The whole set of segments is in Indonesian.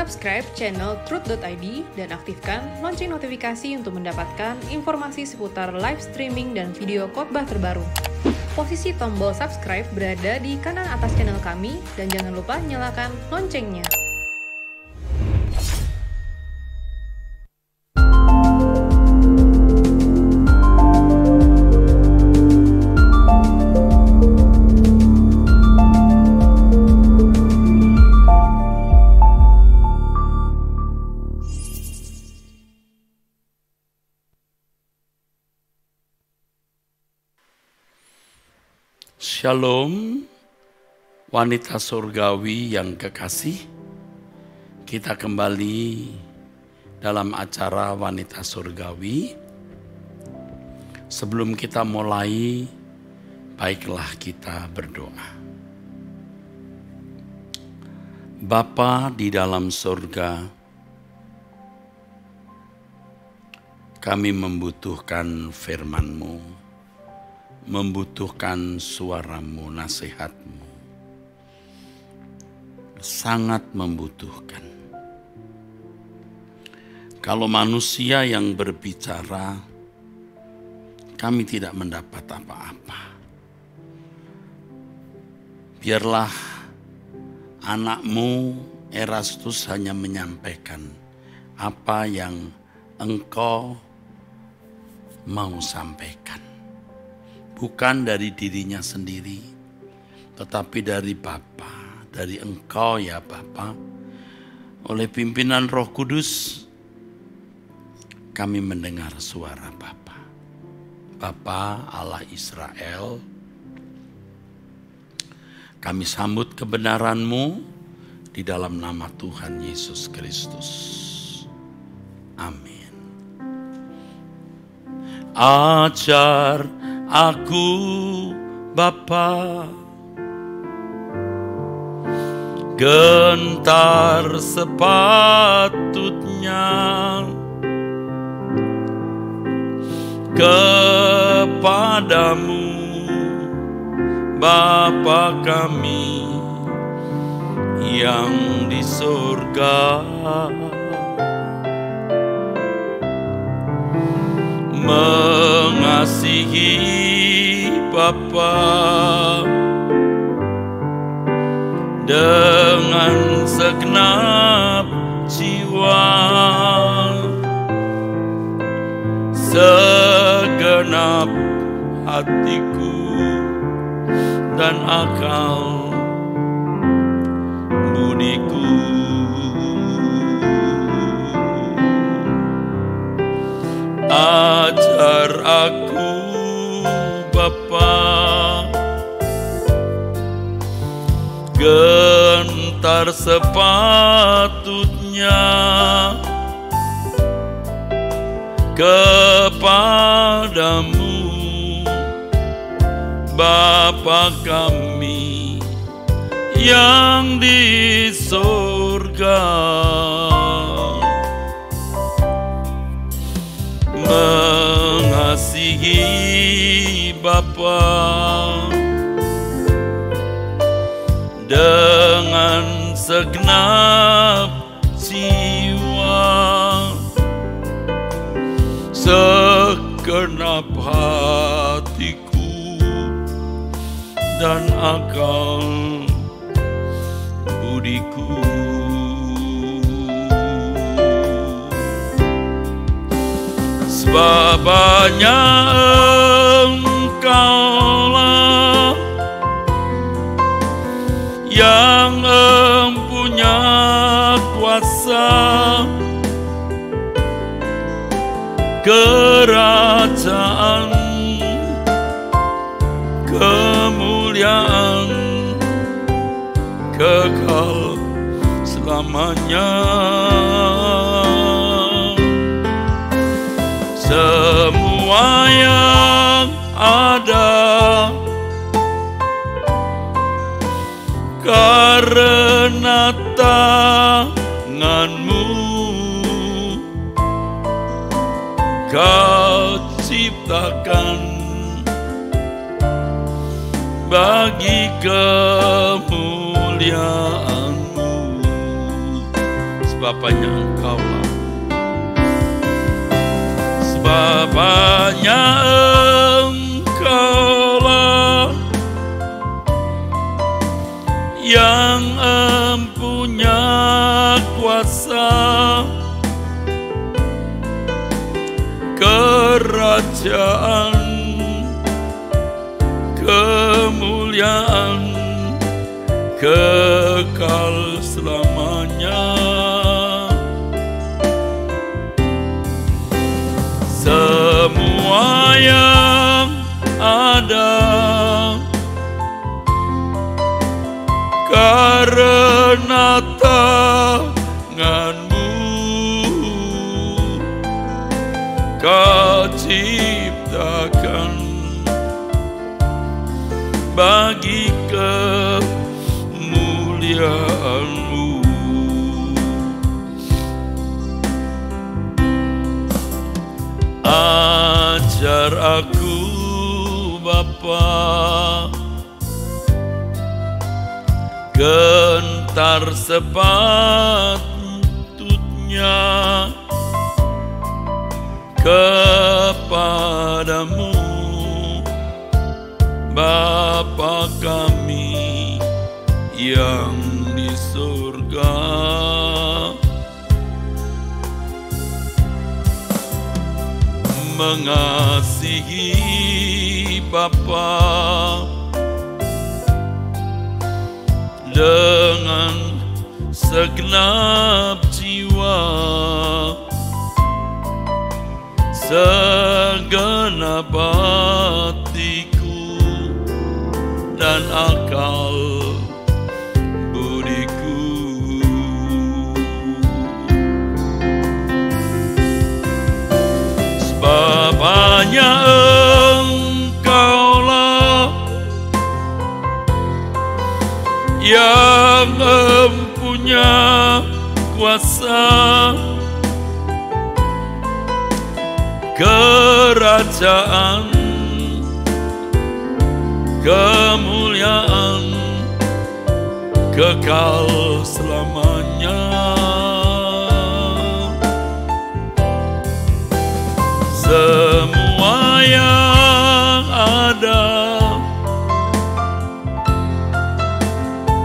subscribe channel Truth.id dan aktifkan lonceng notifikasi untuk mendapatkan informasi seputar live streaming dan video khotbah terbaru. Posisi tombol subscribe berada di kanan atas channel kami dan jangan lupa nyalakan loncengnya. Shalom, wanita surgawi yang kekasih. Kita kembali dalam acara Wanita Surgawi. Sebelum kita mulai, baiklah kita berdoa. Bapa di dalam surga, kami membutuhkan firman-Mu, membutuhkan suaramu, nasihatmu. Sangat membutuhkan. Kalau manusia yang berbicara, kami tidak mendapat apa-apa. Biarlah anakmu Erastus hanya menyampaikan apa yang engkau mau sampaikan. Bukan dari dirinya sendiri, tetapi dari Bapa, dari Engkau ya Bapa. Oleh pimpinan Roh Kudus, kami mendengar suara Bapa. Bapa Allah Israel, kami sambut kebenaran-Mu di dalam nama Tuhan Yesus Kristus. Amin. Ajar aku Bapa, gentar sepatutnya kepadamu Bapa kami yang di surga. Mengasihi Bapa dengan segenap jiwa, segenap hatiku dan akal budiku. Ajar aku Bapa, gentar sepatutnya kepadamu Bapa kami yang di surga. Mengasihi Bapa dengan segenap jiwa, segenap hatiku dan akal budiku. Sebab hanya Engkaulah yang mempunya kuasa, kerajaan, kemuliaan, kekal selamanya. Semua yang ada karena tangan-Mu Kau ciptakan bagi kemuliaan-Mu. Bapaknya Engkaulah. Bapaknya Engkaulah yang empunya kuasa, kerajaan, kemuliaan, kekal selamanya. Semua yang ada karena tangan-Mu, Kau ciptakan bagi kemuliaan-Mu. Ajar aku Bapa, gentar sepatutnya kepadamu, Bapa kami yang di surga. Mengasihi Bapa dengan segenap jiwa, segenap hatiku dan akal budiku. Sebabnya Engkaulah yang empunya kuasa, kerajaan, kemuliaan, kekal selamanya. Semua yang ada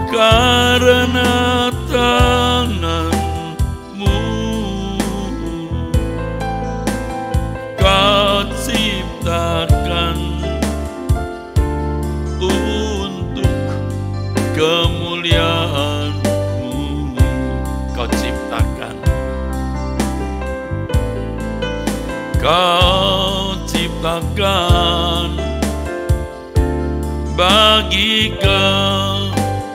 karena tangan-Mu, Kau ciptakan untuk kemuliaan-Mu. Kau ciptakan, Kau ciptakan bagi kemuliaan-Mu.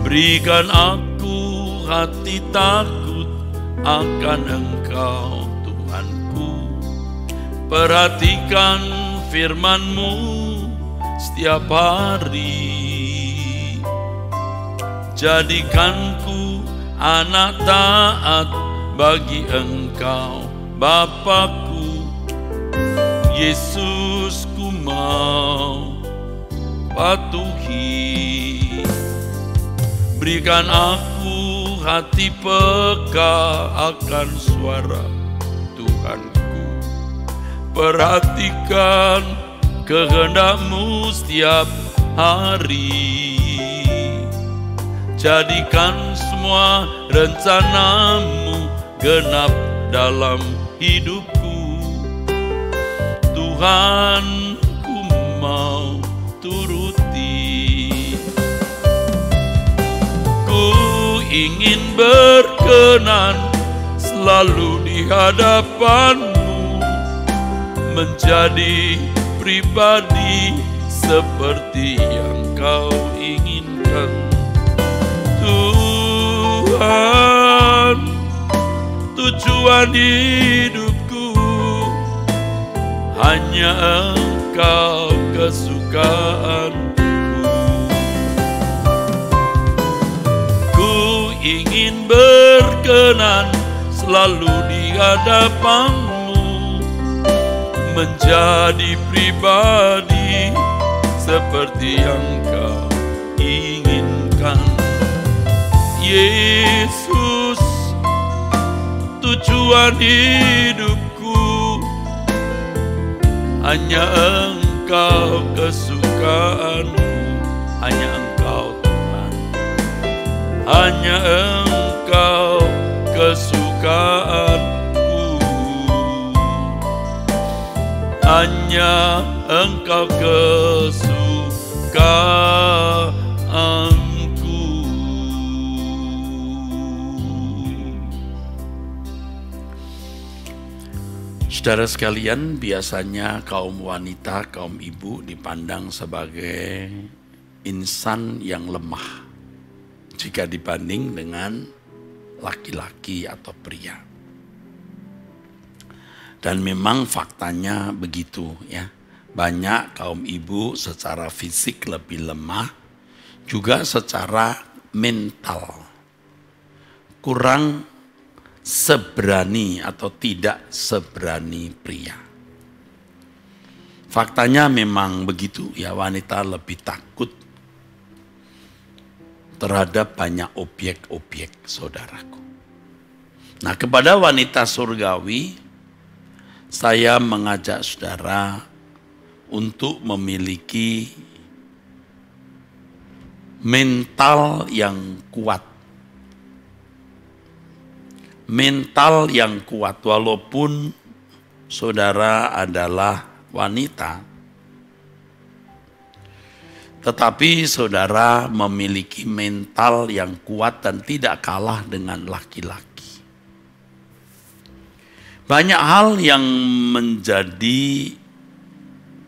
Berikan aku hati takut akan Engkau Tuhanku. Perhatikan firman-Mu setiap hari. Jadikanku anak taat bagi Engkau Bapakku. Yesus, ku mau patuhi. Berikan aku hati peka akan suara Tuhanku. Perhatikan kehendak-Mu setiap hari. Jadikan semua rencana-Mu genap dalam hidupku. Tuhan, ku mau turuti. Ku ingin berkenan selalu di hadapan-Mu, menjadi pribadi seperti yang Kau inginkan. Tuhan, tujuan hidupku hanya Engkau kesukaanku. Ku ingin berkenan selalu di hadapan-Mu, menjadi pribadi seperti yang Kau inginkan. Yesus, tujuan hidupku hanya Engkau kesukaanku, hanya Engkau Tuhan, hanya Engkau kesukaanku, hanya Engkau kesukaanku. Saudara sekalian, biasanya kaum wanita, kaum ibu dipandang sebagai insan yang lemah jika dibanding dengan laki-laki atau pria. Dan memang faktanya begitu ya. Banyak kaum ibu secara fisik lebih lemah, juga secara mental kurang seberani atau tidak seberani pria. Faktanya memang begitu ya, wanita lebih takut terhadap banyak objek-objek, saudaraku. Nah, kepada wanita surgawi, saya mengajak saudara untuk memiliki mental yang kuat. Mental yang kuat, walaupun saudara adalah wanita, tetapi saudara memiliki mental yang kuat dan tidak kalah dengan laki-laki. Banyak hal yang menjadi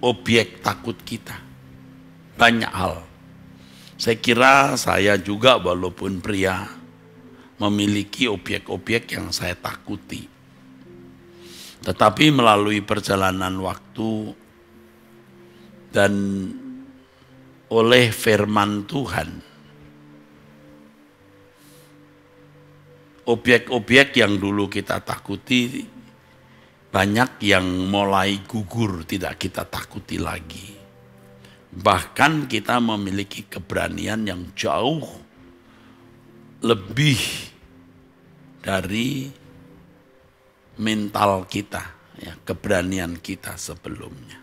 objek takut kita. Banyak hal. Saya kira saya juga walaupun pria memiliki objek-objek yang saya takuti. Tetapi melalui perjalanan waktu dan oleh firman Tuhan, objek-objek yang dulu kita takuti banyak yang mulai gugur, tidak kita takuti lagi. Bahkan kita memiliki keberanian yang jauh lebih dari mental kita, ya, keberanian kita sebelumnya.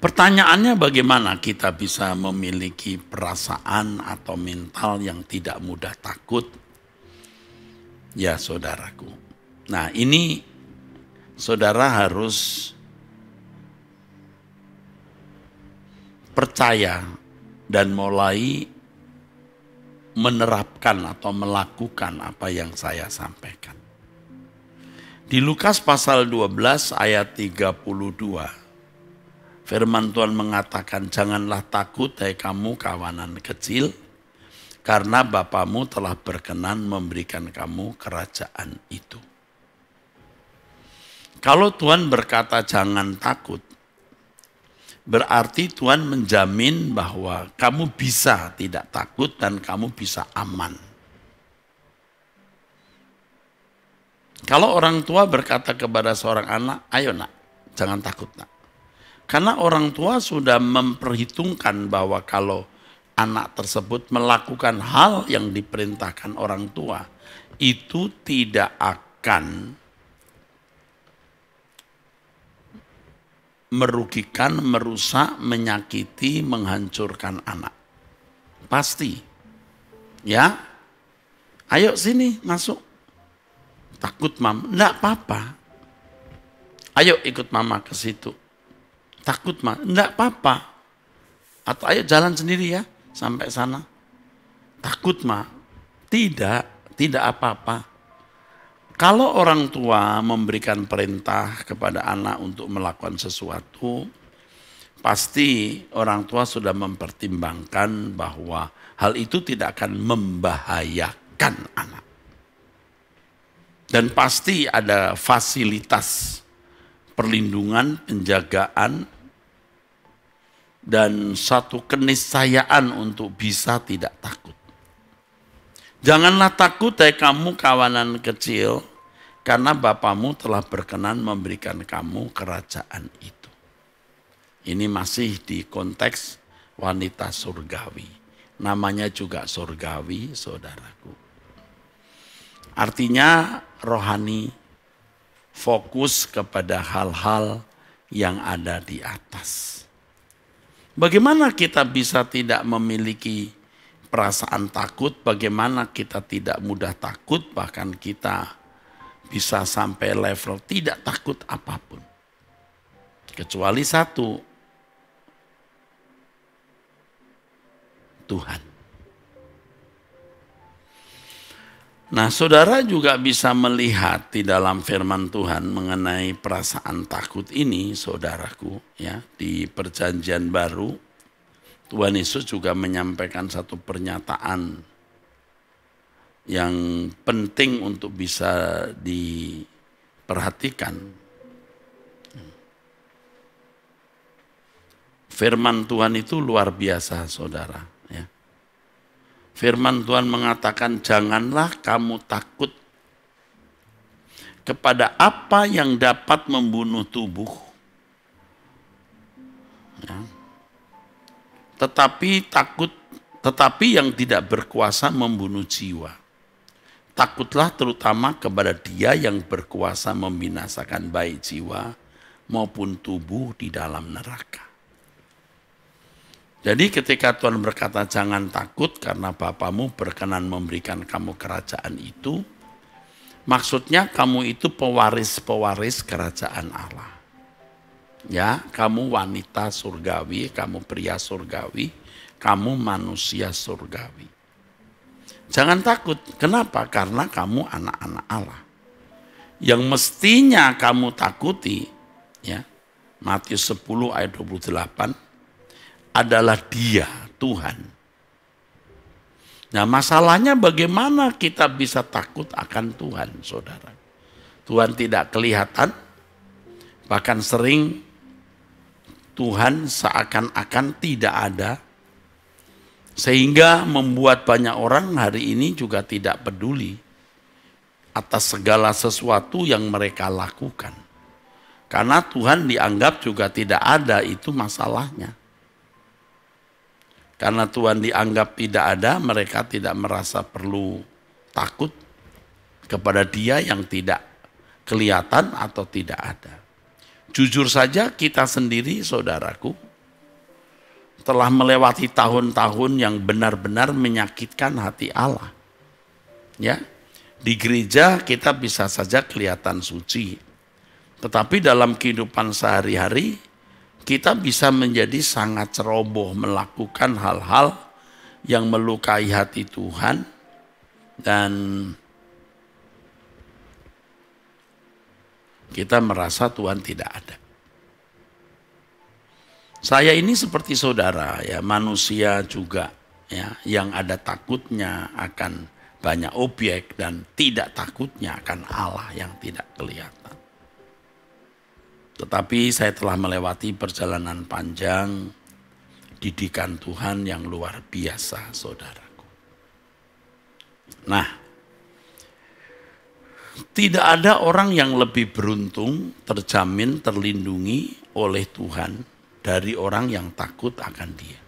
Pertanyaannya, bagaimana kita bisa memiliki perasaan atau mental yang tidak mudah takut? Ya, saudaraku. Nah, ini saudara harus percaya dan mulai menerapkan atau melakukan apa yang saya sampaikan. Di Lukas pasal 12 ayat 32, firman Tuhan mengatakan, janganlah takut hai kamu kawanan kecil, karena Bapamu telah berkenan memberikan kamu kerajaan itu. Kalau Tuhan berkata jangan takut, berarti Tuhan menjamin bahwa kamu bisa tidak takut dan kamu bisa aman. Kalau orang tua berkata kepada seorang anak, ayo nak, jangan takut nak. Karena orang tua sudah memperhitungkan bahwa kalau anak tersebut melakukan hal yang diperintahkan orang tua, itu tidak akan merugikan, merusak, menyakiti, menghancurkan anak. Pasti. Ya. Ayo sini masuk. Takut mama. Enggak apa-apa. Ayo ikut mama ke situ. Takut mama. Enggak apa-apa. Atau ayo jalan sendiri ya sampai sana. Takut ma. Tidak apa-apa. Kalau orang tua memberikan perintah kepada anak untuk melakukan sesuatu, pasti orang tua sudah mempertimbangkan bahwa hal itu tidak akan membahayakan anak. Dan pasti ada fasilitas perlindungan, penjagaan, dan satu keniscayaan untuk bisa tidak takut. Janganlah takut hai kamu kawanan kecil, karena Bapamu telah berkenan memberikan kamu kerajaan itu. Ini masih di konteks wanita surgawi. Namanya juga surgawi, saudaraku. Artinya rohani, fokus kepada hal-hal yang ada di atas. Bagaimana kita bisa tidak memiliki perasaan takut, bagaimana kita tidak mudah takut, bahkan kita bisa sampai level tidak takut apapun. Kecuali satu, Tuhan. Nah, saudara juga bisa melihat di dalam firman Tuhan mengenai perasaan takut ini, saudaraku, ya, di Perjanjian Baru, Tuhan Yesus juga menyampaikan satu pernyataan yang penting untuk bisa diperhatikan. Firman Tuhan itu luar biasa, saudara. Ya. Firman Tuhan mengatakan, janganlah kamu takut kepada apa yang dapat membunuh tubuh. Ya. Tetapi yang tidak berkuasa membunuh jiwa. Takutlah terutama kepada Dia yang berkuasa membinasakan baik jiwa maupun tubuh di dalam neraka. Jadi ketika Tuhan berkata jangan takut karena Bapamu berkenan memberikan kamu kerajaan itu, maksudnya kamu itu pewaris-pewaris kerajaan Allah. Ya, kamu wanita surgawi, kamu pria surgawi, kamu manusia surgawi. Jangan takut. Kenapa? Karena kamu anak-anak Allah. Yang mestinya kamu takuti, ya, Matius 10 ayat 28, adalah Dia, Tuhan. Nah, masalahnya bagaimana kita bisa takut akan Tuhan, saudara? Tuhan tidak kelihatan, bahkan sering Tuhan seakan-akan tidak ada, sehingga membuat banyak orang hari ini juga tidak peduli atas segala sesuatu yang mereka lakukan. Karena Tuhan dianggap juga tidak ada, itu masalahnya. Karena Tuhan dianggap tidak ada, mereka tidak merasa perlu takut kepada Dia yang tidak kelihatan atau tidak ada. Jujur saja kita sendiri, saudaraku, telah melewati tahun-tahun yang benar-benar menyakitkan hati Allah. Ya, di gereja kita bisa saja kelihatan suci, tetapi dalam kehidupan sehari-hari kita bisa menjadi sangat ceroboh melakukan hal-hal yang melukai hati Tuhan dan kita merasa Tuhan tidak ada. Saya ini seperti saudara, ya, manusia juga, ya, yang ada takutnya akan banyak objek dan tidak takutnya akan Allah yang tidak kelihatan. Tetapi saya telah melewati perjalanan panjang didikan Tuhan yang luar biasa, saudaraku. Nah, tidak ada orang yang lebih beruntung, terjamin, terlindungi oleh Tuhan dari orang yang takut akan Dia.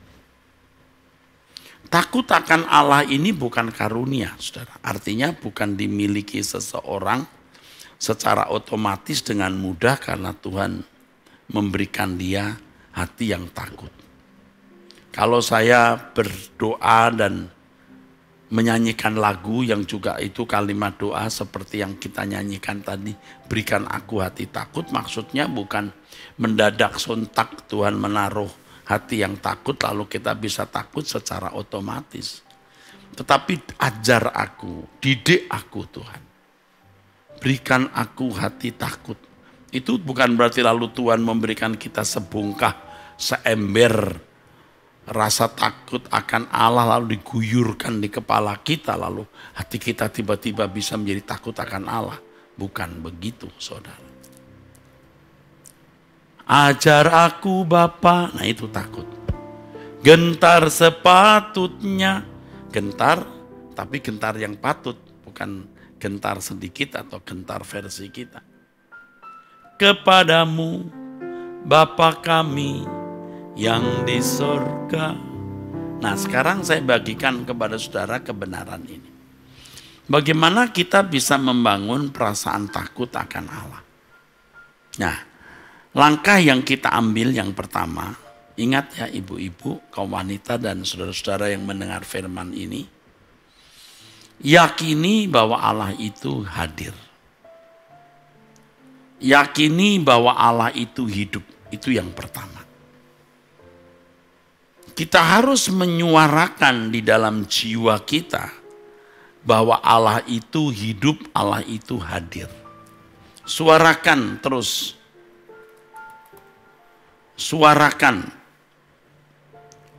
Takut akan Allah ini bukan karunia, saudara. Artinya bukan dimiliki seseorang secara otomatis dengan mudah karena Tuhan memberikan dia hati yang takut. Kalau saya berdoa dan menyanyikan lagu yang juga itu kalimat doa seperti yang kita nyanyikan tadi, berikan aku hati takut, maksudnya bukan mendadak sontak Tuhan menaruh hati yang takut lalu kita bisa takut secara otomatis. Tetapi ajar aku, didik aku Tuhan. Berikan aku hati takut. Itu bukan berarti lalu Tuhan memberikan kita sebongkah, seember rasa takut akan Allah lalu diguyurkan di kepala kita, lalu hati kita tiba-tiba bisa menjadi takut akan Allah. Bukan begitu, saudara. Ajar aku Bapa, nah itu takut. Gentar sepatutnya, gentar tapi gentar yang patut, bukan gentar sedikit atau gentar versi kita. Kepadamu Bapa kami yang di sorga. Nah, sekarang saya bagikan kepada saudara kebenaran ini. Bagaimana kita bisa membangun perasaan takut akan Allah? Nah, langkah yang kita ambil yang pertama, ingat ya ibu-ibu, kaum wanita dan saudara-saudara yang mendengar firman ini, yakini bahwa Allah itu hadir. Yakini bahwa Allah itu hidup, itu yang pertama. Kita harus menyuarakan di dalam jiwa kita bahwa Allah itu hidup, Allah itu hadir. Suarakan terus. Suarakan.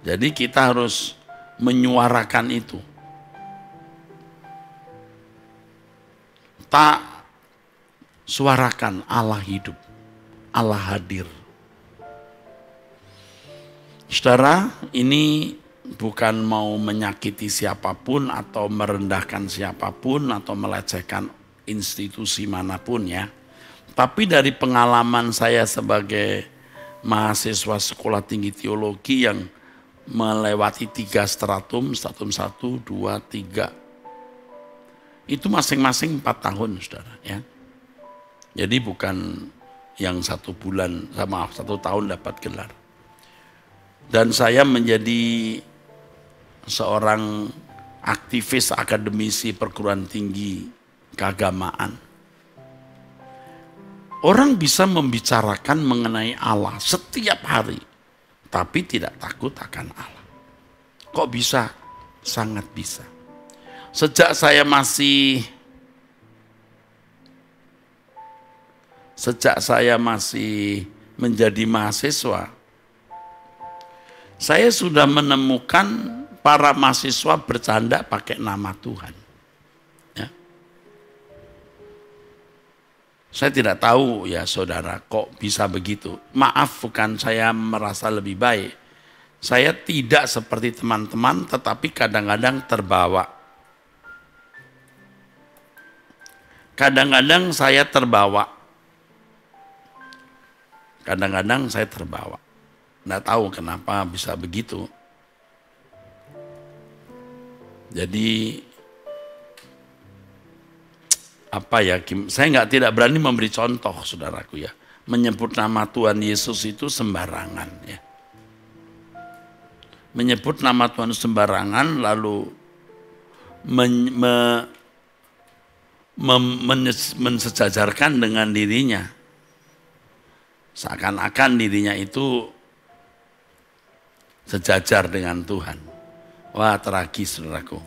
Jadi kita harus menyuarakan itu. Tak suarakan Allah hidup, Allah hadir. Saudara, ini bukan mau menyakiti siapapun atau merendahkan siapapun atau melecehkan institusi manapun ya. Tapi dari pengalaman saya sebagai mahasiswa sekolah tinggi teologi yang melewati 3 stratum 1, 2, 3. Itu masing-masing 4 tahun, saudara ya. Jadi bukan yang 1 bulan, sama 1 tahun dapat gelar. Dan saya menjadi seorang aktivis akademisi perguruan tinggi keagamaan. Orang bisa membicarakan mengenai Allah setiap hari, tapi tidak takut akan Allah. Kok bisa? Sangat bisa. Sejak saya masih menjadi mahasiswa, saya sudah menemukan para mahasiswa bercanda pakai nama Tuhan. Ya. Saya tidak tahu ya saudara kok bisa begitu. Maaf, bukan saya merasa lebih baik. Saya tidak seperti teman-teman, tetapi kadang-kadang terbawa. Kadang-kadang saya terbawa. Nggak tahu kenapa bisa begitu. Jadi apa ya, saya tidak berani memberi contoh saudaraku ya. Menyebut nama Tuhan Yesus itu sembarangan ya. Menyebut nama Tuhan sembarangan lalu mensejajarkan dengan dirinya. Seakan-akan dirinya itu sejajar dengan Tuhan. Wah, tragis saudaraku.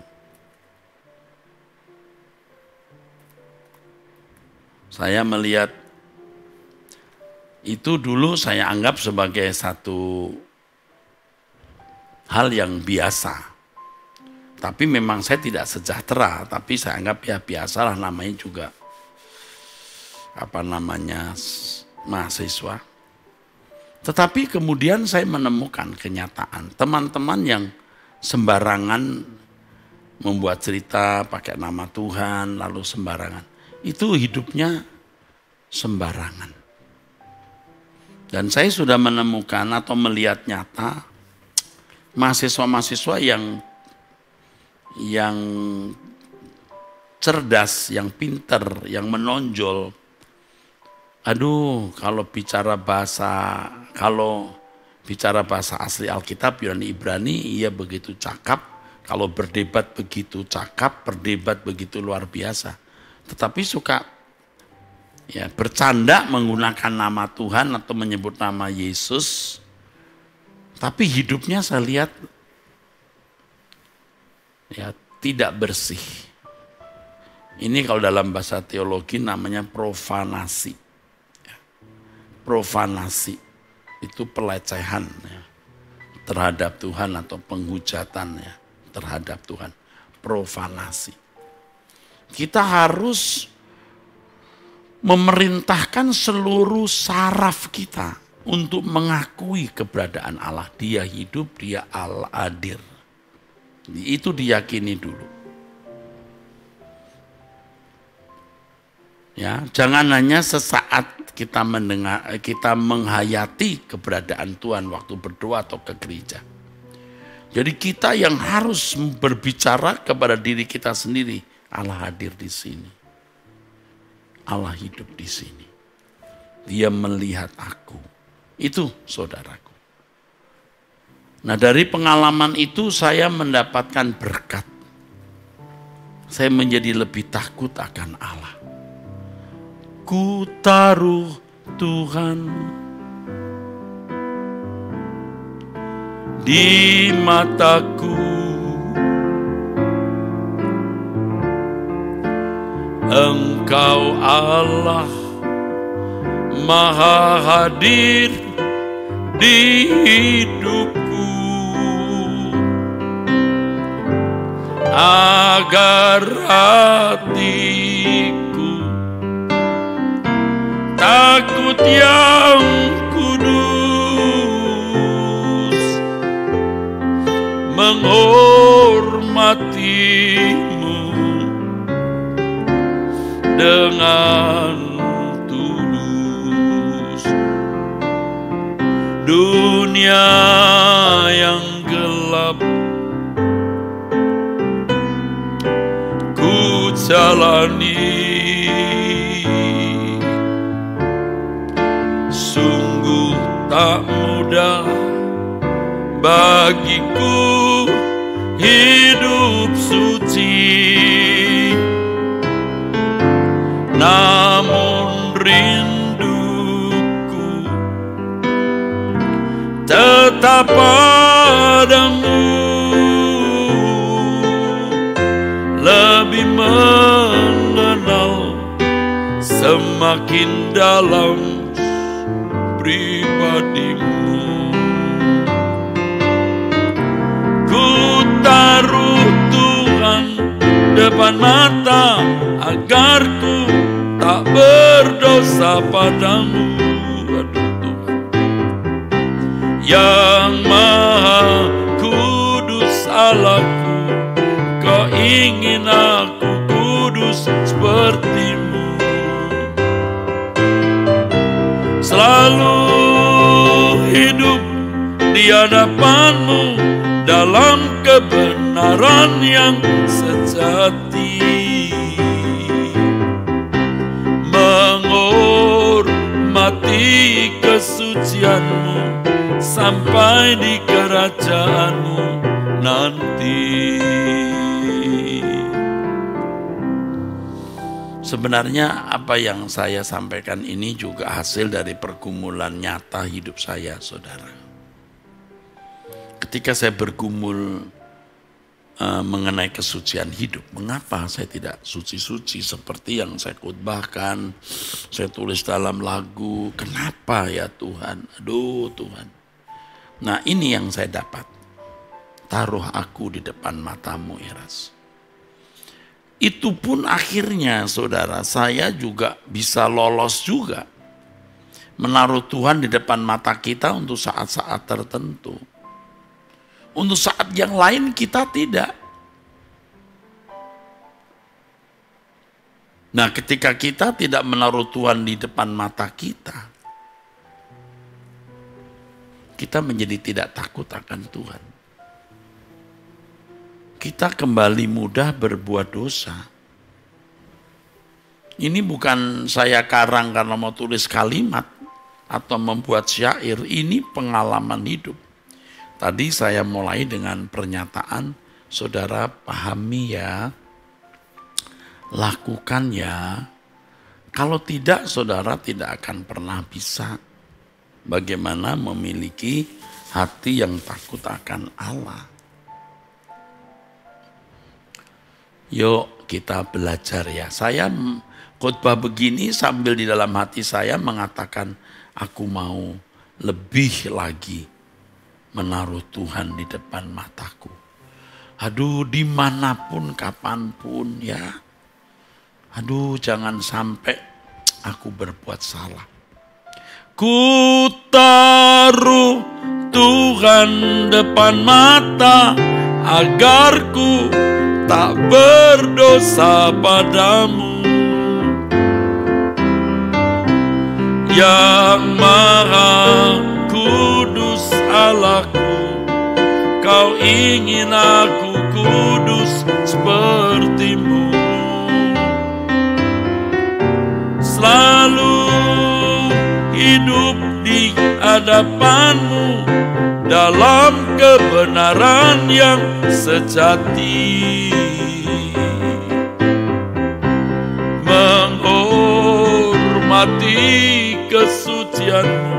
Saya melihat itu dulu saya anggap sebagai satu hal yang biasa. Tapi memang saya tidak sejahtera, tapi saya anggap ya biasalah, namanya juga mahasiswa. Tetapi kemudian saya menemukan kenyataan teman-teman yang sembarangan membuat cerita pakai nama Tuhan lalu sembarangan. Itu hidupnya sembarangan. Dan saya sudah menemukan atau melihat nyata mahasiswa-mahasiswa yang cerdas, yang pinter, yang menonjol. Aduh, kalau bicara bahasa asli Alkitab Yunani Ibrani, ia begitu cakap. Kalau berdebat begitu cakap, berdebat begitu luar biasa. Tetapi suka ya bercanda menggunakan nama Tuhan atau menyebut nama Yesus. Tapi hidupnya saya lihat ya tidak bersih. Ini kalau dalam bahasa teologi namanya profanasi. Profanasi itu pelecehan ya, terhadap Tuhan atau penghujatan ya, terhadap Tuhan. Profanasi. Kita harus memerintahkan seluruh saraf kita untuk mengakui keberadaan Allah. Dia hidup, dia Allah hadir. Itu diyakini dulu. Ya, jangan hanya sesaat kita menghayati keberadaan Tuhan waktu berdoa atau ke gereja. Jadi kita yang harus berbicara kepada diri kita sendiri, Allah hadir di sini. Allah hidup di sini. Dia melihat aku. Itu saudaraku. Nah, dari pengalaman itu saya mendapatkan berkat. Saya menjadi lebih takut akan Allah. Ku taruh Tuhan di mataku, Engkau Allah Maha hadir di hidupku, agar hatiku takut yang kudus, menghormatimu dengan tulus. Dunia yang gelap ku jalani, sungguh tak mudah bagiku hidup suci, namun rinduku tetap padamu, lebih mengenal semakin dalam pribadimu. Ku taruh Tuhan depan mata, agar ku tak berdosa padamu. Aduh Tuhan yang Maha Kudus Allahku, Kau ingin aku kudus sepertimu. Selalu hidup di hadapanmu dalam kebenaran yang sejati, menghormati kesucianmu sampai di kerajaanmu nanti. Sebenarnya apa yang saya sampaikan ini juga hasil dari pergumulan nyata hidup saya, saudara. Ketika saya bergumul mengenai kesucian hidup, mengapa saya tidak suci-suci seperti yang saya khotbahkan, saya tulis dalam lagu, kenapa ya Tuhan, aduh Tuhan. Nah ini yang saya dapat, taruh aku di depan matamu Eras. Itu pun akhirnya saudara, saya juga bisa lolos juga menaruh Tuhan di depan mata kita untuk saat-saat tertentu. Untuk saat yang lain kita tidak. Nah, ketika kita tidak menaruh Tuhan di depan mata kita, kita menjadi tidak takut akan Tuhan. Kita kembali mudah berbuat dosa. Ini bukan saya karang karena mau tulis kalimat atau membuat syair, ini pengalaman hidup. Tadi saya mulai dengan pernyataan, saudara pahami ya, lakukan ya. Kalau tidak, saudara tidak akan pernah bisa bagaimana memiliki hati yang takut akan Allah. Yuk kita belajar ya. Saya khotbah begini sambil di dalam hati saya mengatakan, aku mau lebih lagi menaruh Tuhan di depan mataku. Aduh, dimanapun, kapanpun ya. Aduh, jangan sampai aku berbuat salah. Ku taruh Tuhan depan mata, agar ku tak berdosa padamu, Yang Maha Kudus Allahku, Kau ingin aku kudus seperti-Mu. Selalu hidup di hadapan-Mu dalam kebenaran yang sejati, menghormati kesucian-Mu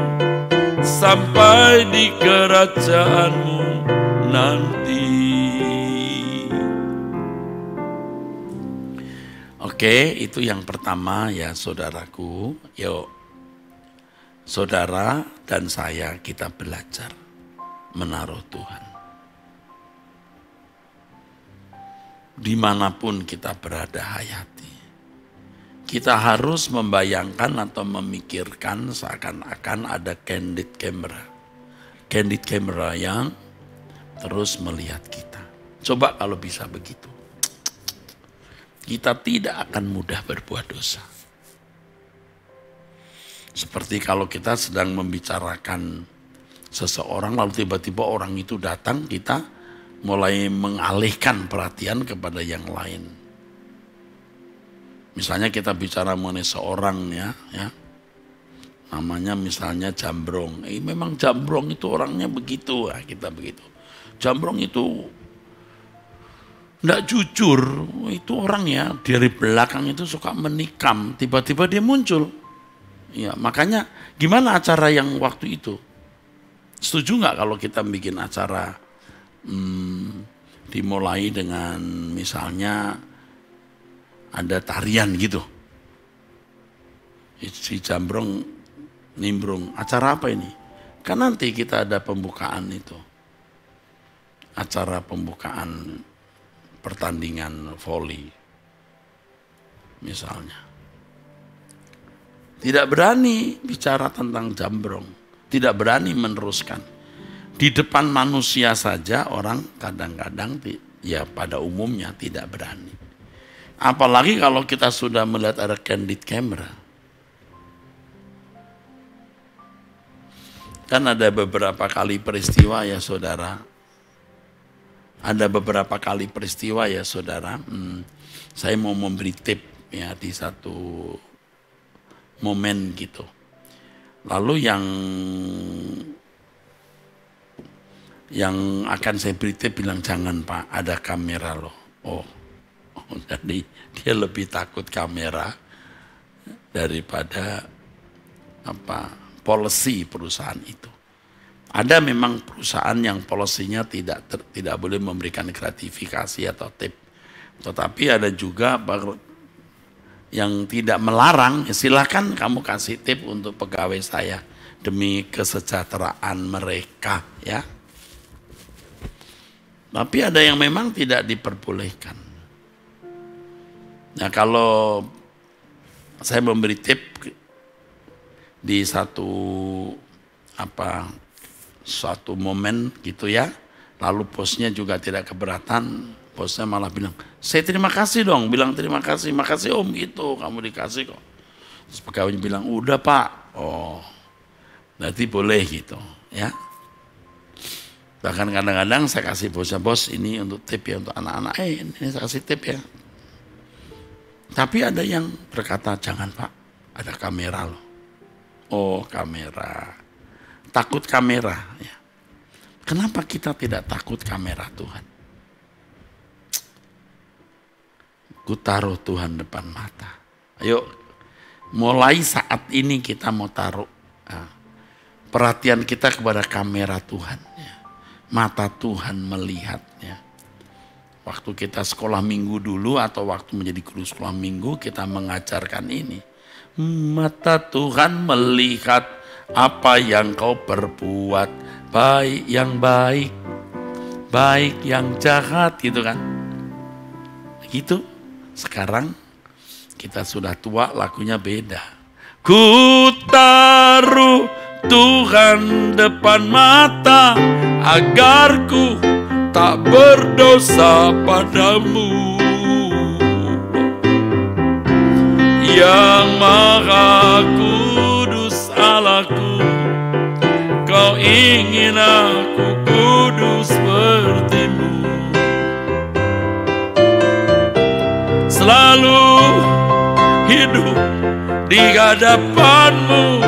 sampai di kerajaan-Mu nanti. Oke, itu yang pertama ya saudaraku. Yuk, saudara dan saya kita belajar menaruh Tuhan. Dimanapun kita berada hayati, kita harus membayangkan atau memikirkan seakan-akan ada candid camera yang terus melihat kita. Coba kalau bisa begitu, kita tidak akan mudah berbuat dosa. Seperti kalau kita sedang membicarakan seseorang, lalu tiba-tiba orang itu datang, kita mulai mengalihkan perhatian kepada yang lain. Misalnya kita bicara mengenai seorang ya, namanya misalnya Jambrong. Memang Jambrong itu orangnya begitu, kita begitu. Jambrong itu enggak jujur, itu orang ya dari belakang itu suka menikam, tiba-tiba dia muncul. Ya, makanya gimana acara yang waktu itu? Setuju nggak kalau kita bikin acara dimulai dengan misalnya ada tarian gitu? Si Jambrong nimbrung, acara apa ini? Kan nanti kita ada pembukaan itu. Acara pembukaan pertandingan voli misalnya. Tidak berani bicara tentang Jambrong, tidak berani meneruskan. Di depan manusia saja orang kadang-kadang ya pada umumnya tidak berani. Apalagi kalau kita sudah melihat ada candid camera. Kan ada beberapa kali peristiwa ya saudara. Ada beberapa kali peristiwa ya saudara. Saya mau memberi tip ya di satu momen gitu. Lalu yang akan saya beri tip bilang, jangan Pak, ada kamera loh. Jadi dia lebih takut kamera daripada policy perusahaan itu. Ada memang perusahaan yang polisinya tidak boleh memberikan gratifikasi atau tip. Tetapi ada juga yang tidak melarang, ya silakan kamu kasih tip untuk pegawai saya demi kesejahteraan mereka ya. Tapi ada yang memang tidak diperbolehkan. Nah, kalau saya memberi tip di satu momen gitu ya, lalu bosnya juga tidak keberatan, bosnya malah bilang, saya terima kasih dong, bilang terima kasih, makasih om gitu, kamu dikasih kok. Terus pegawainya bilang, udah Pak, berarti boleh gitu ya. Bahkan kadang-kadang saya kasih bosnya, bos ini untuk tip ya untuk anak-anak, ini saya kasih tip ya. Tapi ada yang berkata, jangan Pak, ada kamera loh. Oh kamera, takut kamera ya. Kenapa kita tidak takut kamera Tuhan? Ku taruh Tuhan depan mata. Ayo, mulai saat ini kita mau taruh perhatian kita kepada kamera Tuhan. Ya. Mata Tuhan melihatnya. Waktu kita sekolah minggu dulu atau waktu menjadi guru sekolah minggu, kita mengajarkan ini. Mata Tuhan melihat apa yang kau perbuat, baik yang baik, baik yang jahat gitu kan. Gitu. Sekarang kita sudah tua, lagunya beda. Ku taruh Tuhan depan mata agar ku tak berdosa padamu. Yang Maha Kudus Allahku, Kau ingin aku kudus seperti-Mu. Selalu hidup di hadapan-Mu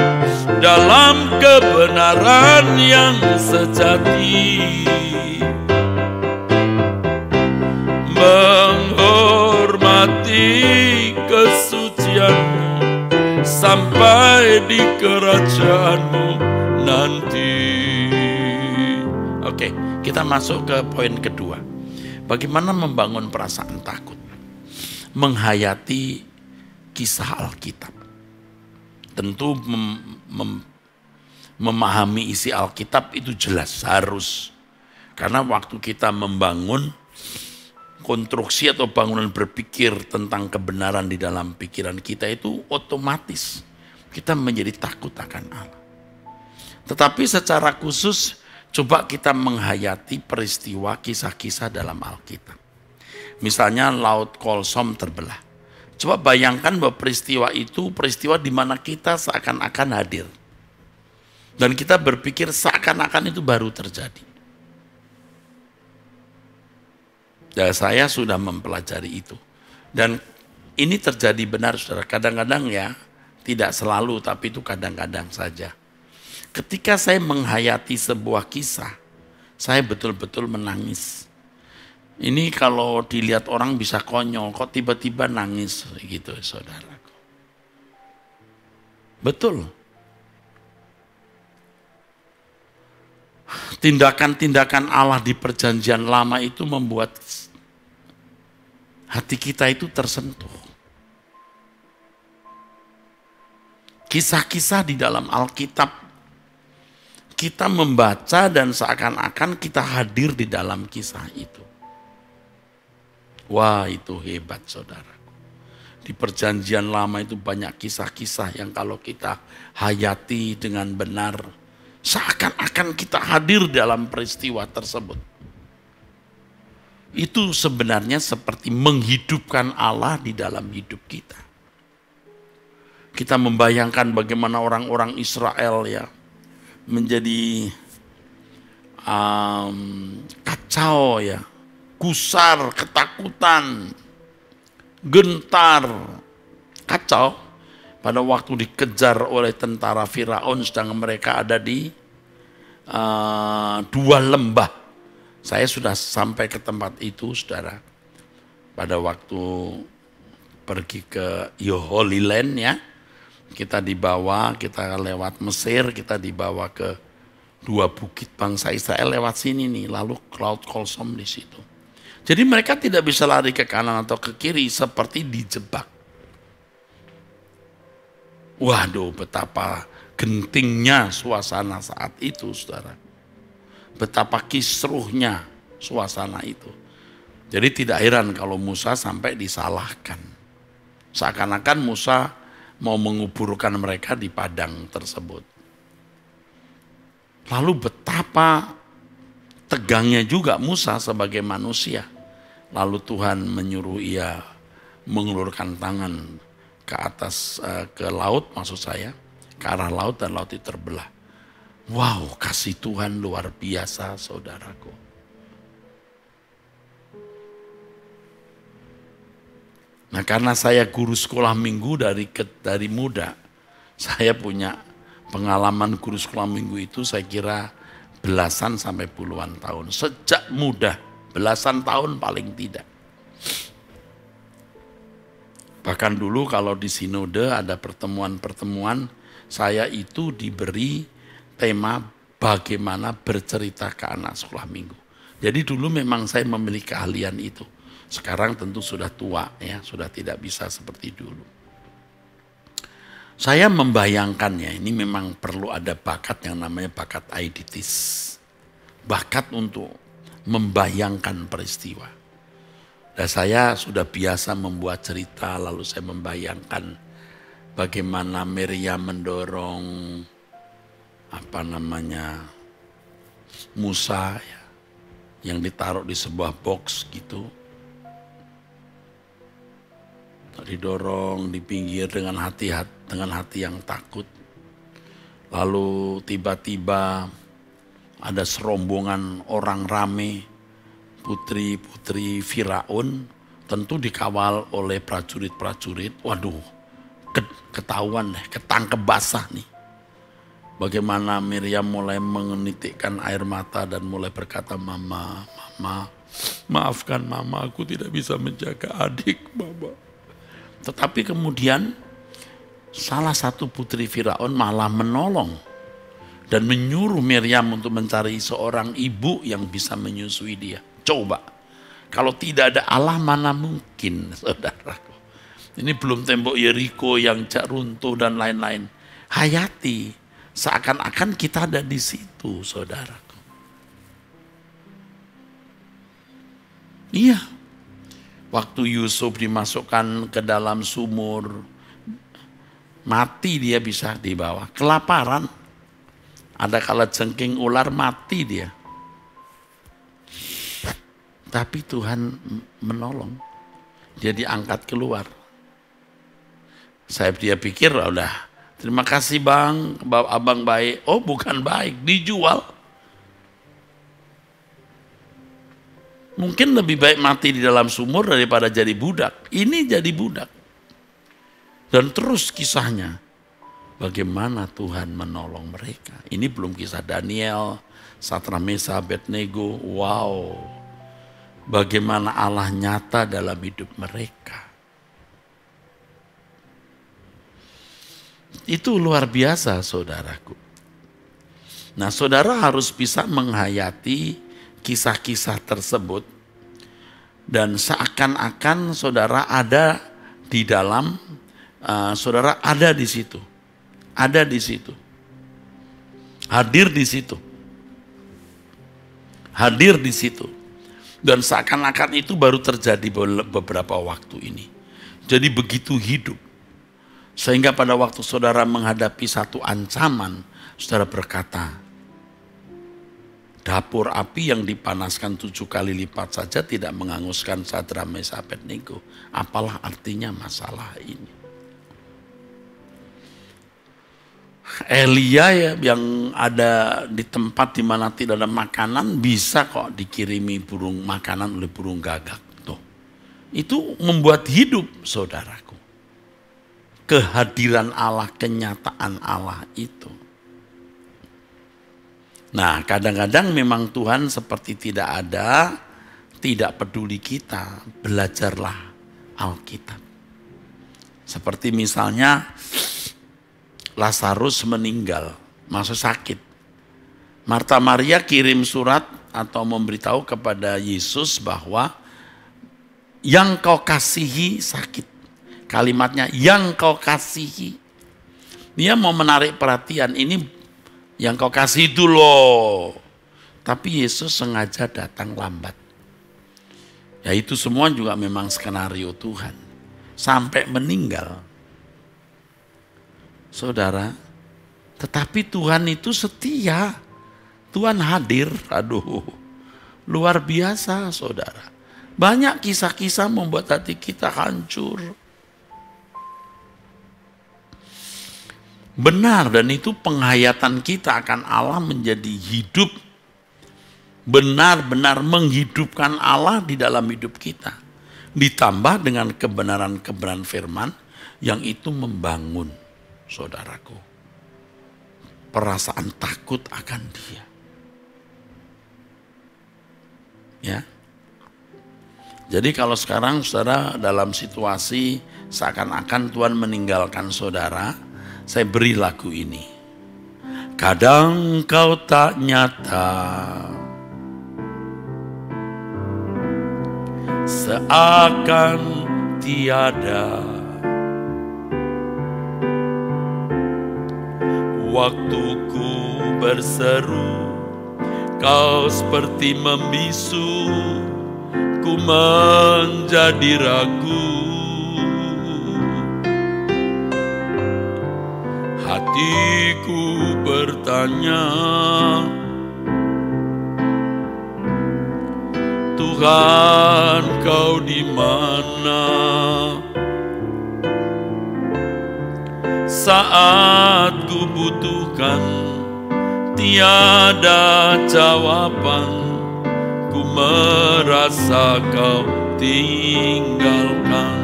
dalam kebenaran yang sejati, menghormati kesucian-Mu sampai di kerajaan-Mu nanti. Oke, kita masuk ke poin kedua. Bagaimana membangun perasaan takut? Menghayati kisah Alkitab. Tentu memahami isi Alkitab itu jelas, harus. Karena waktu kita membangun konstruksi atau bangunan berpikir tentang kebenaran di dalam pikiran kita, itu otomatis kita menjadi takut akan Allah. Tetapi secara khusus coba kita menghayati peristiwa kisah-kisah dalam Alkitab. Misalnya Laut Kolsom terbelah. Coba bayangkan bahwa peristiwa itu peristiwa di mana kita seakan-akan hadir. Dan kita berpikir seakan-akan itu baru terjadi. Dan saya sudah mempelajari itu. Dan ini terjadi benar, saudara. Kadang-kadang ya, tidak selalu, tapi itu kadang-kadang saja. Ketika saya menghayati sebuah kisah, saya betul-betul menangis. Ini kalau dilihat orang bisa konyol, kok tiba-tiba nangis gitu, saudaraku. Betul. Tindakan-tindakan Allah di perjanjian lama itu membuat hati kita itu tersentuh. Kisah-kisah di dalam Alkitab, kita membaca dan seakan-akan kita hadir di dalam kisah itu. Wah, itu hebat, saudaraku. Di perjanjian lama itu banyak kisah-kisah yang kalau kita hayati dengan benar, seakan-akan kita hadir dalam peristiwa tersebut. Itu sebenarnya seperti menghidupkan Allah di dalam hidup kita. Kita membayangkan bagaimana orang-orang Israel ya menjadi kacau ya, gusar, ketakutan, gentar, kacau pada waktu dikejar oleh tentara Firaun, sedang mereka ada di dua lembah. Saya sudah sampai ke tempat itu, saudara. Pada waktu pergi ke Holy Land ya, kita dibawa, kita lewat Mesir, kita dibawa ke dua bukit bangsa Israel lewat sini nih, lalu Laut Kolsom di situ. Jadi mereka tidak bisa lari ke kanan atau ke kiri, seperti dijebak. Waduh, betapa gentingnya suasana saat itu, saudara. Betapa kisruhnya suasana itu. Jadi tidak heran kalau Musa sampai disalahkan. Seakan-akan Musa mau menguburkan mereka di padang tersebut. Lalu betapa tegangnya juga Musa sebagai manusia. Lalu Tuhan menyuruh ia mengulurkan tangan ke atas, ke laut maksud saya, ke arah laut, dan laut itu terbelah. Wow, kasih Tuhan luar biasa, saudaraku. Nah, karena saya guru sekolah minggu dari muda, saya punya pengalaman guru sekolah minggu itu saya kira belasan sampai puluhan tahun. Sejak muda, belasan tahun paling tidak. Bahkan dulu kalau di sinode ada pertemuan-pertemuan, saya itu diberi tema bagaimana bercerita ke anak sekolah minggu. Jadi dulu memang saya memiliki keahlian itu. Sekarang tentu sudah tua ya, sudah tidak bisa seperti dulu. Saya membayangkannya, ini memang perlu ada bakat yang namanya bakat aiditis. Bakat untuk membayangkan peristiwa. Dan saya sudah biasa membuat cerita, lalu saya membayangkan bagaimana Miriam mendorong Musa ya, yang ditaruh di sebuah box gitu. Didorong di pinggir dengan hati yang takut. Lalu tiba-tiba ada serombongan orang rame, putri-putri Firaun, tentu dikawal oleh prajurit-prajurit. Waduh, ketahuan deh, ketangkep basah nih. Bagaimana Miriam mulai menitikkan air mata dan mulai berkata, Mama, maafkan Mama, aku tidak bisa menjaga adik Mama. Tetapi kemudian salah satu putri Firaun malah menolong dan menyuruh Miriam untuk mencari seorang ibu yang bisa menyusui dia. Coba, kalau tidak ada Allah mana mungkin, saudaraku. Ini belum tembok Yeriko yang runtuh dan lain-lain. Hayati, seakan-akan kita ada di situ, saudaraku. Iya, waktu Yusuf dimasukkan ke dalam sumur, mati dia bisa di bawah. Kelaparan, ada kala jengking ular mati dia. Tapi Tuhan menolong, dia diangkat keluar. Dia pikir, udah, terima kasih bang, abang baik. Oh bukan baik, dijual. Mungkin lebih baik mati di dalam sumur daripada jadi budak. Ini jadi budak. Dan terus kisahnya, bagaimana Tuhan menolong mereka. Ini belum kisah Daniel, Sadrak Mesah Abednego. Wow, bagaimana Allah nyata dalam hidup mereka. Itu luar biasa, saudaraku. Nah, saudara harus bisa menghayati kisah-kisah tersebut. Dan seakan-akan saudara ada di dalam, saudara ada di situ. Ada di situ. Hadir di situ. Hadir di situ. Dan seakan-akan itu baru terjadi beberapa waktu ini. Jadi begitu hidup. Sehingga pada waktu saudara menghadapi satu ancaman, saudara berkata, dapur api yang dipanaskan 7 kali lipat saja tidak menghanguskan Sadrak Mesah Abednego. Apalah artinya masalah ini? Elia ya, yang ada di tempat di mana tidak ada makanan bisa kok dikirimi burung makanan oleh burung gagak. Tuh. Itu membuat hidup, saudaraku. Kehadiran Allah, kenyataan Allah itu. Nah, kadang-kadang memang Tuhan seperti tidak ada, tidak peduli kita. Belajarlah Alkitab. Seperti misalnya Lazarus meninggal, masuk sakit. Marta Maria kirim surat atau memberitahu kepada Yesus bahwa yang kau kasihi sakit. Kalimatnya yang kau kasihi. Dia mau menarik perhatian, ini yang kau kasih itu loh. Tapi Yesus sengaja datang lambat. Ya itu semua juga memang skenario Tuhan. Sampai meninggal. Saudara, tetapi Tuhan itu setia. Tuhan hadir, aduh, luar biasa saudara. Banyak kisah-kisah membuat hati kita hancur. Benar, dan itu penghayatan kita akan Allah menjadi hidup. Benar-benar menghidupkan Allah di dalam hidup kita. Ditambah dengan kebenaran-kebenaran firman yang itu membangun, saudaraku, perasaan takut akan Dia. Ya. Jadi kalau sekarang saudara dalam situasi seakan-akan Tuhan meninggalkan saudara, saya beri lagu ini. Kadang kau tak nyata, seakan tiada. Waktuku berseru, kau seperti membisu, ku menjadi ragu. Hatiku bertanya, Tuhan kau di mana? Saat ku butuhkan, tiada jawaban, ku merasa kau tinggalkan.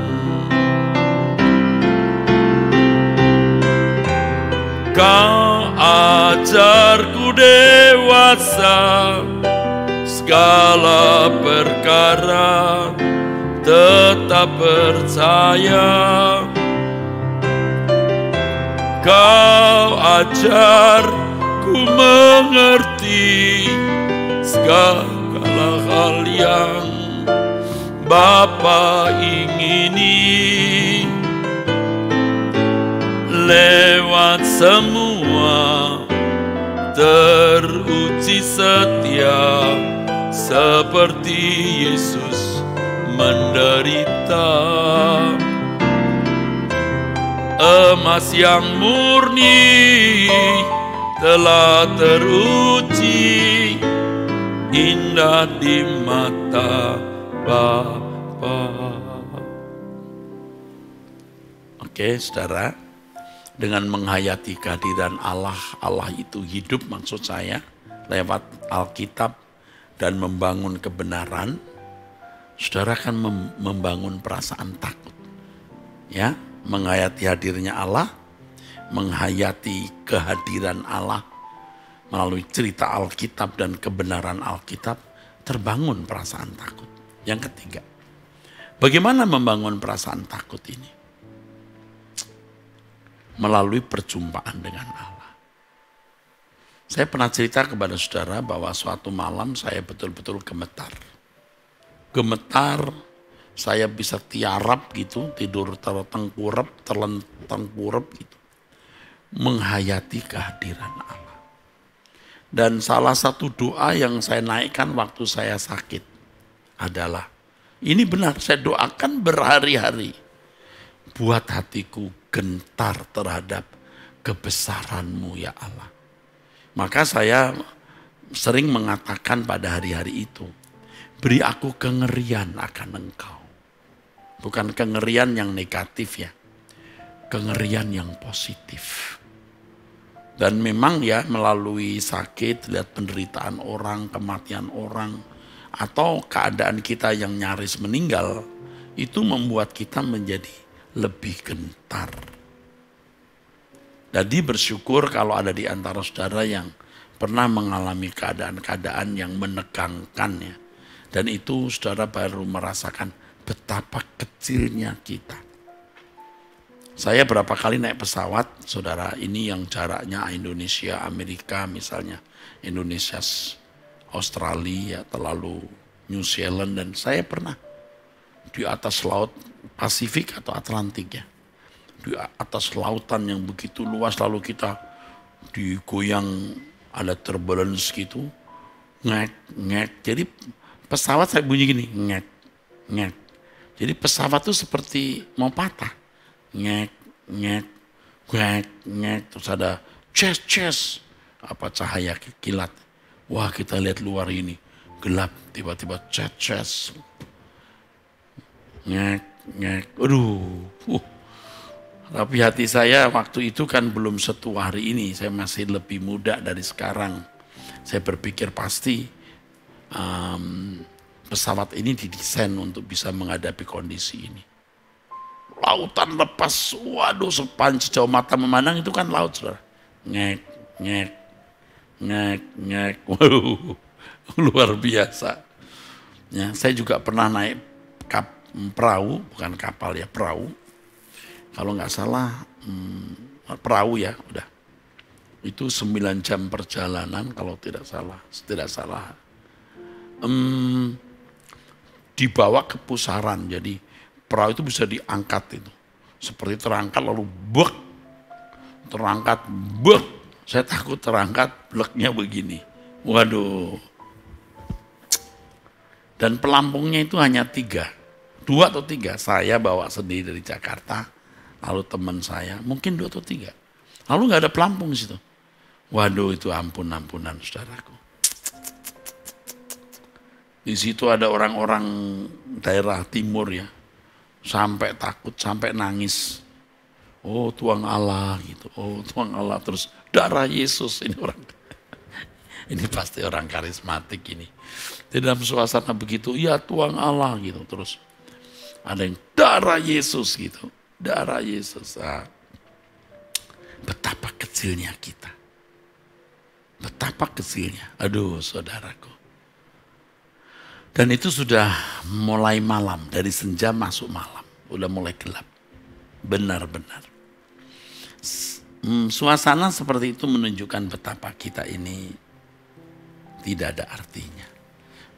Kau ajarku dewasa, segala perkara tetap percaya. Kau ajar ku mengerti segala hal yang Bapa ingini. Lewat semua teruji setia, seperti Yesus menderita. Emas yang murni telah teruji, indah di mata Bapa. Oke, saudara, dengan menghayati kehadiran Allah, Allah itu hidup maksud saya, lewat Alkitab dan membangun kebenaran, saudara akan membangun perasaan takut. Ya, menghayati hadirnya Allah, menghayati kehadiran Allah melalui cerita Alkitab dan kebenaran Alkitab, terbangun perasaan takut. Yang ketiga, bagaimana membangun perasaan takut ini? Melalui perjumpaan dengan Allah. Saya pernah cerita kepada saudara bahwa suatu malam saya betul-betul gemetar. Gemetar, saya bisa tiarap gitu, tidur tertengkurap gitu. Menghayati kehadiran Allah. Dan salah satu doa yang saya naikkan waktu saya sakit adalah, ini benar, saya doakan berhari-hari. Buat hatiku gentar terhadap kebesaran-Mu ya Allah. Maka saya sering mengatakan pada hari-hari itu, beri aku kengerian akan Engkau. Bukan kengerian yang negatif ya, kengerian yang positif. Dan memang ya, melalui sakit, lihat penderitaan orang, kematian orang, atau keadaan kita yang nyaris meninggal, itu membuat kita menjadi lebih gentar. Jadi bersyukur kalau ada di antara saudara yang pernah mengalami keadaan-keadaan yang menegangkan ya. Dan itu saudara baru merasakan betapa kecilnya kita. Saya berapa kali naik pesawat, saudara, ini yang jaraknya Indonesia, Amerika misalnya, Indonesia, Australia, terlalu New Zealand, dan saya pernah di atas laut Pasifik atau Atlantik ya. Di atas lautan yang begitu luas, lalu kita digoyang, ada turbulence gitu, ngek. Jadi pesawat saya bunyi gini, ngek. Jadi pesawat tuh seperti mau patah, ngek. Terus ada ces, apa cahaya kilat. Wah, kita lihat luar ini gelap, tiba-tiba ces. Ngek. Aduh. Tapi hati saya waktu itu kan belum setua hari ini. Saya masih lebih muda dari sekarang. Saya berpikir pasti pesawat ini didesain untuk bisa menghadapi kondisi ini. Lautan lepas, waduh, sejauh mata memandang itu kan laut, saudara. Ngek. Waduh, luar biasa. Ya, saya juga pernah naik perahu, bukan kapal ya, perahu. Kalau nggak salah, perahu ya, udah. Itu 9 jam perjalanan kalau tidak salah. Dibawa ke pusaran, jadi perahu itu bisa diangkat itu. Seperti terangkat lalu bek. Saya takut terangkat, bleknya begini. Waduh. Dan pelampungnya itu hanya 2 atau 3. Saya bawa sendiri dari Jakarta, lalu teman saya, mungkin 2 atau 3. Lalu nggak ada pelampung di situ. Waduh, itu ampunan saudaraku. Di situ ada orang-orang daerah timur ya, sampai takut, sampai nangis. Oh Tuhan Allah gitu, oh Tuhan Allah, terus darah Yesus. Ini pasti orang karismatik ini. Di dalam suasana begitu, ya Tuhan Allah gitu. Terus ada yang darah Yesus gitu. Darah Yesus. Nah, betapa kecilnya kita. Betapa kecilnya. Aduh saudaraku. Dan itu sudah mulai malam. Dari senja masuk malam. Udah mulai gelap. Benar-benar. Suasana seperti itu menunjukkan betapa kita ini tidak ada artinya.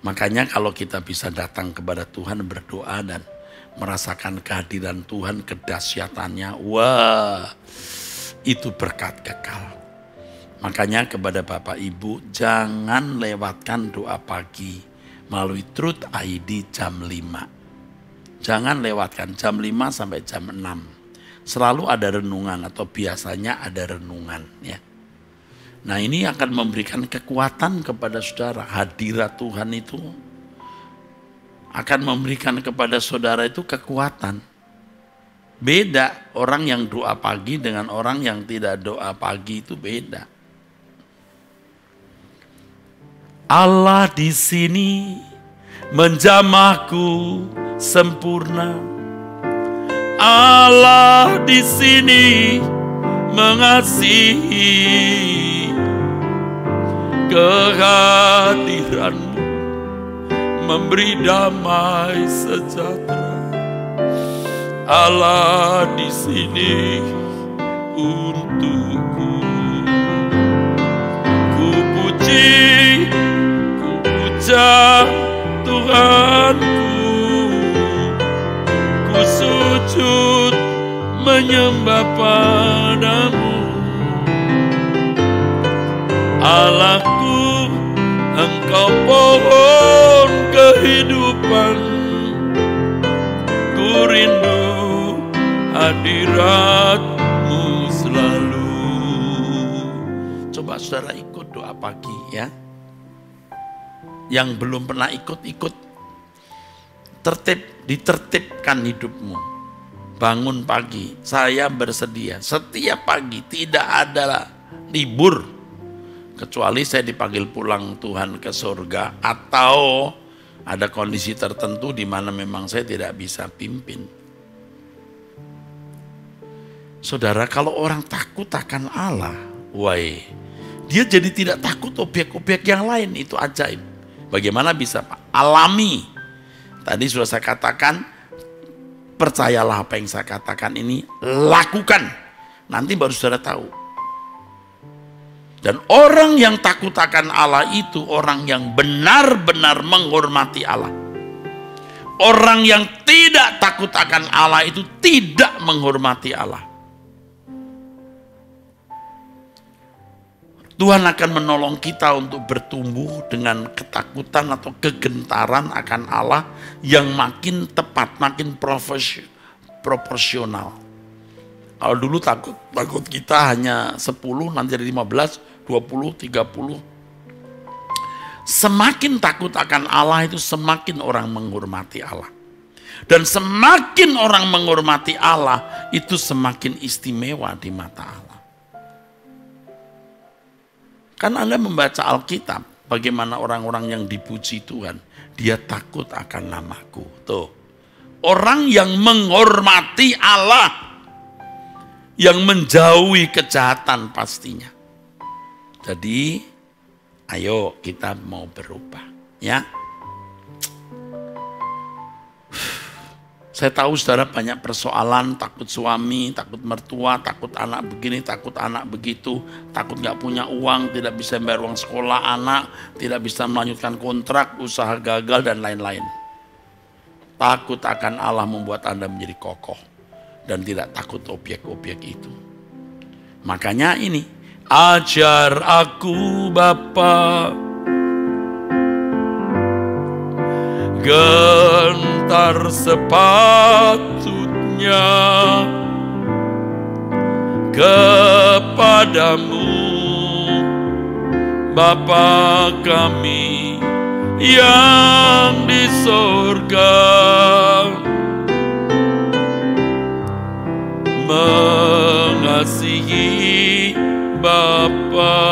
Makanya kalau kita bisa datang kepada Tuhan, berdoa dan merasakan kehadiran Tuhan, kedahsyatannya, wah, itu berkat kekal. Makanya kepada Bapak Ibu, jangan lewatkan doa pagi melalui Truth ID jam 5. Jangan lewatkan jam 5 sampai jam 6. Selalu ada renungan atau biasanya ada renungan ya. Nah ini akan memberikan kekuatan kepada saudara. Hadirat Tuhan itu akan memberikan kepada saudara itu kekuatan. Beda orang yang doa pagi dengan orang yang tidak doa pagi itu beda. Allah di sini menjamahku sempurna. Allah di sini mengasihi. Kehadiranmu memberi damai sejahtera. Allah di sini untukku. Ku puji, ku puja Tuhanku. Ku sujud menyembah padamu. Allahku, Engkau pohon kehidupan. Ku rindu hadirat-Mu selalu. Coba saudara ikut doa pagi ya. Yang belum pernah ikut-ikut, ditertibkan hidupmu. Bangun pagi, saya bersedia. Setiap pagi tidak ada libur. Kecuali saya dipanggil pulang Tuhan ke surga atau ada kondisi tertentu di mana memang saya tidak bisa pimpin. Saudara, kalau orang takut akan Allah, dia jadi tidak takut objek-objek yang lain, itu ajaib. Bagaimana bisa Pak? Alami. Tadi sudah saya katakan, percayalah apa yang saya katakan ini, lakukan. Nanti baru saudara tahu. Dan orang yang takut akan Allah itu orang yang benar-benar menghormati Allah. Orang yang tidak takut akan Allah itu tidak menghormati Allah. Tuhan akan menolong kita untuk bertumbuh dengan ketakutan atau kegentaran akan Allah yang makin tepat, makin proporsional. Kalau dulu takut kita hanya 10, nanti jadi 15, 20, 30. Semakin takut akan Allah itu semakin orang menghormati Allah. Dan semakin orang menghormati Allah itu semakin istimewa di mata Allah. Kan Anda membaca Alkitab, bagaimana orang-orang yang dipuji Tuhan, dia takut akan namaku. Tuh. Orang yang menghormati Allah, yang menjauhi kejahatan pastinya. Jadi, ayo kita mau berubah, ya. Saya tahu saudara banyak persoalan, takut suami, takut mertua, takut anak begini, takut anak begitu, takut gak punya uang, tidak bisa bayar uang sekolah anak, tidak bisa melanjutkan kontrak, usaha gagal, dan lain-lain. Takut akan Allah membuat Anda menjadi kokoh dan tidak takut objek-objek itu. Makanya ini, ajar aku Bapa, gentar sepatutnya kepadamu, Bapa kami yang di surga, mengasihi Bapa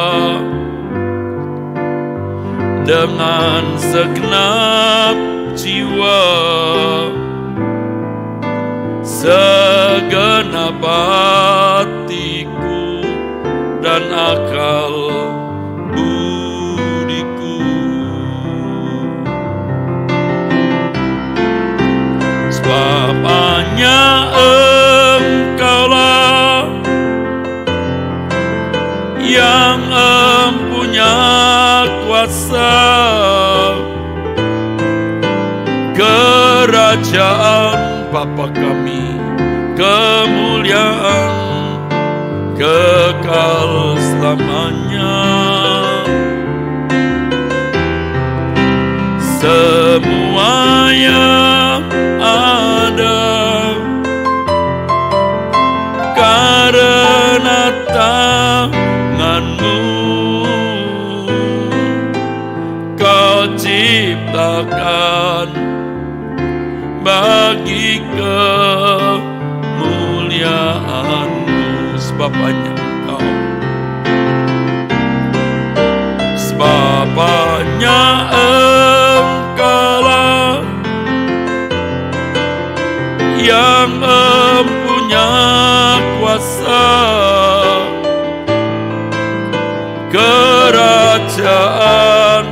dengan segenap jiwa, segenap hatiku dan akal budiku. Sebab hanya Engkaulah yang mempunyai kuasa, kerajaan Bapa kami, kemuliaan kekal selamanya. Semua yang ada karena tangan-Mu, Kau ciptakan bagi kemuliaan-Mu. Sebab hanya Engkau, sebab hanya Engkaulah yang mempunyai kuasa, kerajaan,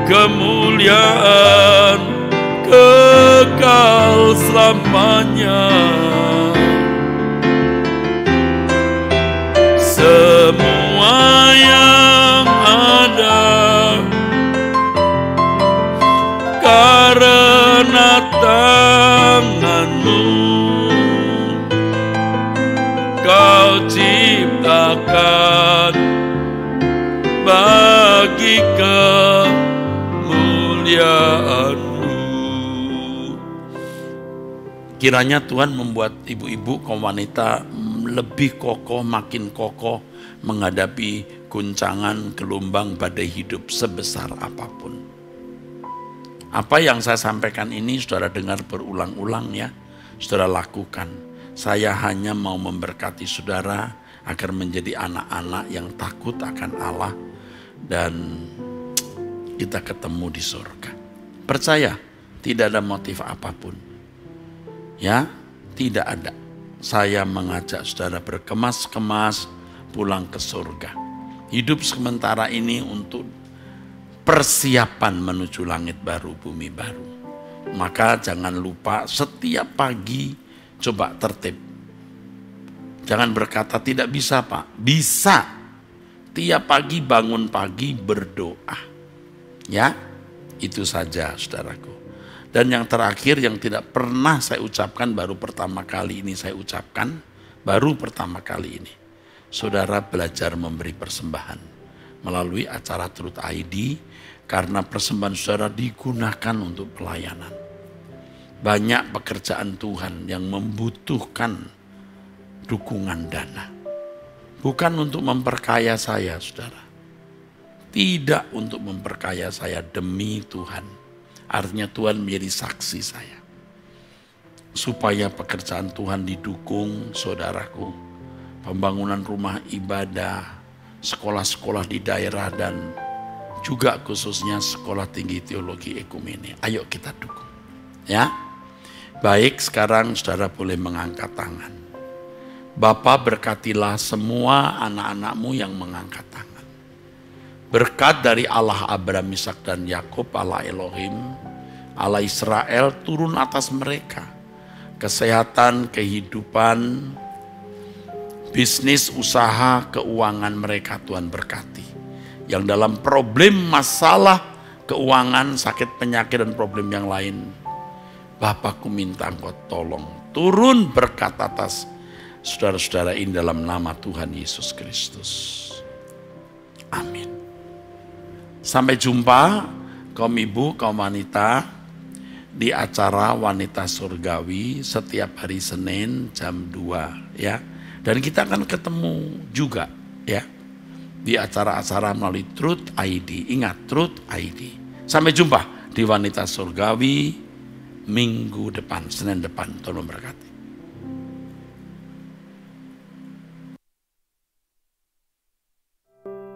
kemuliaan kekal selamanya. Semua yang ada karena tangan-Mu, Kau ciptakan bagi kemuliaan-Mu. Kiranya Tuhan membuat ibu-ibu kaum wanita lebih kokoh, makin kokoh menghadapi guncangan gelombang badai hidup sebesar apapun. Apa yang saya sampaikan ini saudara dengar berulang-ulang ya, saudara lakukan. Saya hanya mau memberkati saudara agar menjadi anak-anak yang takut akan Allah dan kita ketemu di surga. Percaya, tidak ada motif apapun. Ya, tidak ada. Saya mengajak saudara berkemas-kemas pulang ke surga. Hidup sementara ini untuk persiapan menuju langit baru, bumi baru. Maka jangan lupa setiap pagi coba tertib. Jangan berkata tidak bisa Pak. Bisa. Tiap pagi bangun pagi berdoa. Ya, itu saja saudaraku. Dan yang terakhir yang tidak pernah saya ucapkan, baru pertama kali ini saya ucapkan, baru pertama kali ini. Saudara belajar memberi persembahan melalui acara Truth ID karena persembahan saudara digunakan untuk pelayanan. Banyak pekerjaan Tuhan yang membutuhkan dukungan dana. Bukan untuk memperkaya saya, saudara. Tidak untuk memperkaya saya, demi Tuhan. Artinya Tuhan menjadi saksi saya. Supaya pekerjaan Tuhan didukung, saudaraku. Pembangunan rumah ibadah, sekolah-sekolah di daerah, dan juga khususnya sekolah tinggi teologi ekumene. Ayo kita dukung. Ya. Baik, sekarang saudara boleh mengangkat tangan. Bapa, berkatilah semua anak-anak-Mu yang mengangkat tangan. Berkat dari Allah Abraham, Ishak dan Yakub, Allah Elohim, Allah Israel turun atas mereka. Kesehatan, kehidupan, bisnis, usaha, keuangan mereka Tuhan berkati. Yang dalam problem, masalah, keuangan, sakit, penyakit, dan problem yang lain, Bapakku minta Engkau tolong. Turun berkat atas saudara-saudara ini dalam nama Tuhan Yesus Kristus. Amin. Sampai jumpa kaum ibu, kaum wanita di acara Wanita Surgawi setiap hari Senin jam 2 ya. Dan kita akan ketemu juga ya di acara-acara melalui Truth ID. Ingat, Truth ID. Sampai jumpa di Wanita Surgawi minggu depan, Senin depan. Tuhan memberkati.